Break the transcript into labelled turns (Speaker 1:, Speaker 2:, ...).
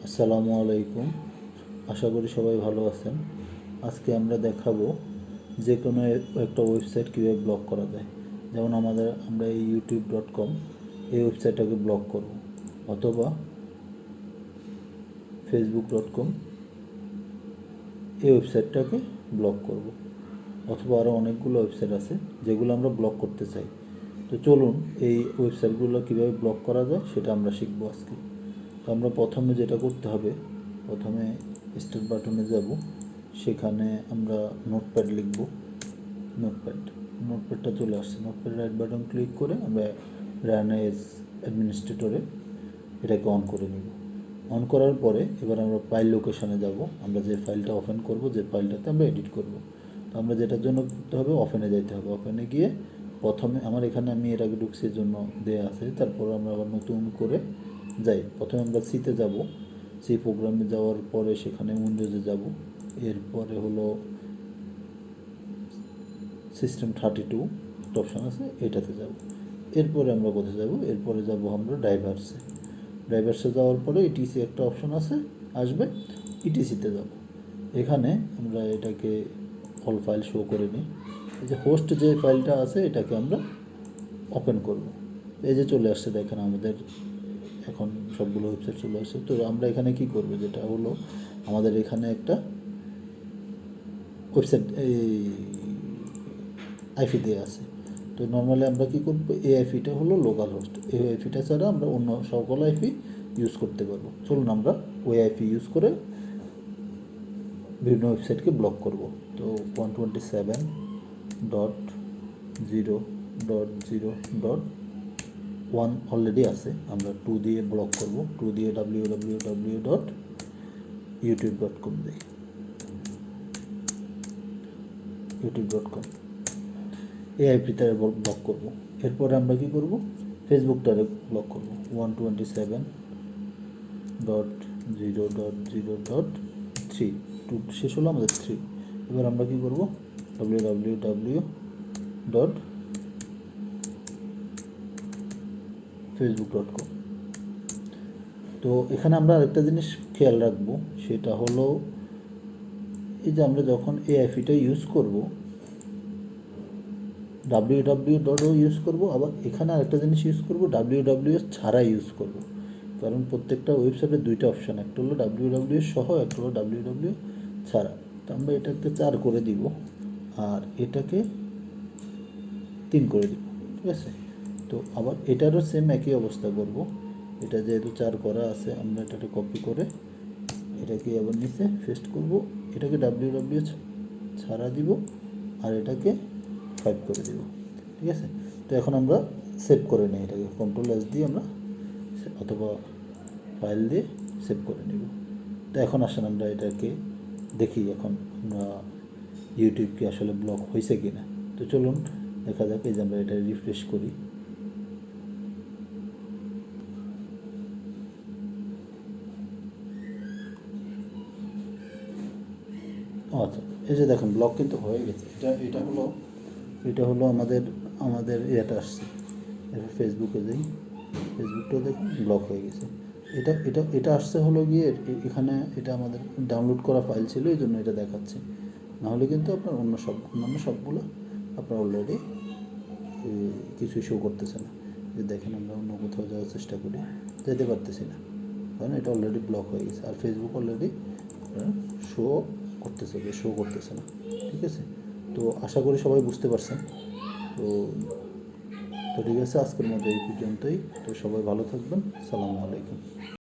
Speaker 1: আসসালামু আলাইকুম। আশা করি সবাই ভালো আছেন। আজকে আমরা দেখাবো যে কোনো একটা ওয়েবসাইট কীভাবে ব্লক করা যায়। যেমন আমরা এই youtube.com এই ওয়েবসাইটটাকে ব্লক করব, অথবা facebook.com এই ওয়েবসাইটটাকে ব্লক করব, অথবা আরও অনেকগুলো ওয়েবসাইট আছে যেগুলো আমরা ব্লক করতে চাই। তো চলুন এই ওয়েবসাইটগুলো কীভাবে ব্লক করা যায় সেটা আমরা শিখব আজকে। তো আমরা প্রথমে যেটা করতে হবে, প্রথমে স্টার্ট বাটনে যাব, সেখানে আমরা নোটপ্যাড লিখব। নোটপ্যাডটা চলে আসছে। নোটপ্যাড রাইট বাটন ক্লিক করে আমরা রান এজ অ্যাডমিনিস্ট্রেটরে এটাকে অন করে নিব। অন করার পরে এবার আমরা ফাইল লোকেশনে যাব। আমরা যে ফাইলটা ওপেন করব, যে ফাইলটাতে আমরা এডিট করব, তো আমরা যেটার জন্য করতে হবে, ওপেনে যেতে হবে। ওপেনে গিয়ে প্রথমে আমি এর আগে ঢুকছি জন্য দেয়া আছে, তারপর আমরা আবার নতুন করে যাই। প্রথমে আমরা সিতে যাব, সি প্রোগ্রামে যাওয়ার পরে সেখানে উইন্ডোজে যাব, এরপরে হলো সিস্টেম 32 একটা অপশান আছে, এটাতে যাব। এরপরে আমরা কোথায় যাব? এরপরে যাব আমরা ড্রাইভার্সে যাওয়ার পরে ইটিসি একটা অপশান আসবে, ইটিসিতে যাব। এখানে আমরা এটাকে অল ফাইল শো করে নিই। এই যে হোস্ট যে ফাইলটা আছে এটাকে আমরা ওপেন করব। এই যে চলে আসছে, দেখেন আমাদের এখন সবগুলো ওয়েবসাইট চলে আসছে। তো আমরা এখানে কি করব, যেটা হলো আমাদের এখানে একটা ওয়েবসাইট এই আইপি দেওয়া আছে। তো নর্মালি আমরা কি করব, এই আইপিটা হলো লোকাল হোস্ট। এই আইপিটা ছাড়া আমরা অন্য সকল আইপি ইউজ করতে পারবো। চলুন আমরা ওই আইপি ইউজ করে বিভিন্ন ওয়েবসাইটকে ব্লক করব। তো 127.0.0.1 অলরেডি আছে, আমরা 2 দিয়ে ব্লক করব। 2 দিয়ে www.youtube.com দিই, youtube.com এই আইপিটা ব্লক করব। এরপরে আমরা কি করব, ফেসবুকটারে ব্লক করব। 127.0.0.3 শেষ হলো আমাদের 3। এবার আমরা কি করব, www.facebook.com। তো এখানে আমরা আরেকটা জিনিস খেয়াল রাখবো, সেটা হলো এই যে আমরা যখন এই আইপিটা ইউজ করব, www.ও ইউজ করব, আবার এখানে আরেকটা জিনিস ইউজ করব, www ছাড়া ইউজ করব। কারণ প্রত্যেকটা ওয়েবসাইটে দুইটা অপশান, একটা হলো www সহ, একটা হলো www ছাড়া। তো আমরা এটাকে 4 করে দিব, আর এটাকে 3 করে দিব, ঠিক আছে। তো আবার এটারও সেম একই অবস্থা করব। এটা যেহেতু 4 করা আছে, আমরা এটাকে কপি করে এটাকে আবার নিচে পেস্ট করব। এটাকে www ছাড়া দিব, আর এটাকে 5 করে দিব, ঠিক আছে। তো এখন আমরা সেভ করে নিই এটাকে, Ctrl+S দিয়ে আমরা অথবা ফাইল দিয়ে সেভ করে নিব। তো এখন আসেন আমরা এটাকে দেখি, এখন আমরা ইউটিউব কি আসলে ব্লক হয়েছে কি না। তো চলুন দেখা যাক। এই যে আমরা এটা রিফ্রেশ করি, আচ্ছা এই যে দেখুন ব্লক কিন্তু হয়ে গেছে। এটা হলো আমাদের এটা আসছে। এবার ফেসবুকে যাই, ফেসবুকটাও দেখুন ব্লক হয়ে গেছে। এটা আসছে হলো গিয়ে এখানে এটা আমাদের ডাউনলোড করা ফাইল ছিল, এই জন্য এটা দেখাচ্ছে। নাহলে কিন্তু আপনার অন্যান্য সবগুলো আপনার অলরেডি কিছুই শো করতেছে না। যে দেখেন আমরা অন্য কোথাও যাওয়ার চেষ্টা করি, যেতে পারতেছি না, কারণ এটা অলরেডি ব্লক হয়ে গেছে। আর ফেসবুক অলরেডি শো করতেছে না, ঠিক আছে। তো আশা করি সবাই বুঝতে পারছেন। তো ঠিক আছে, আজকের মতো এই পর্যন্তই। তো সবাই ভালো থাকবেন। আসসালামু আলাইকুম।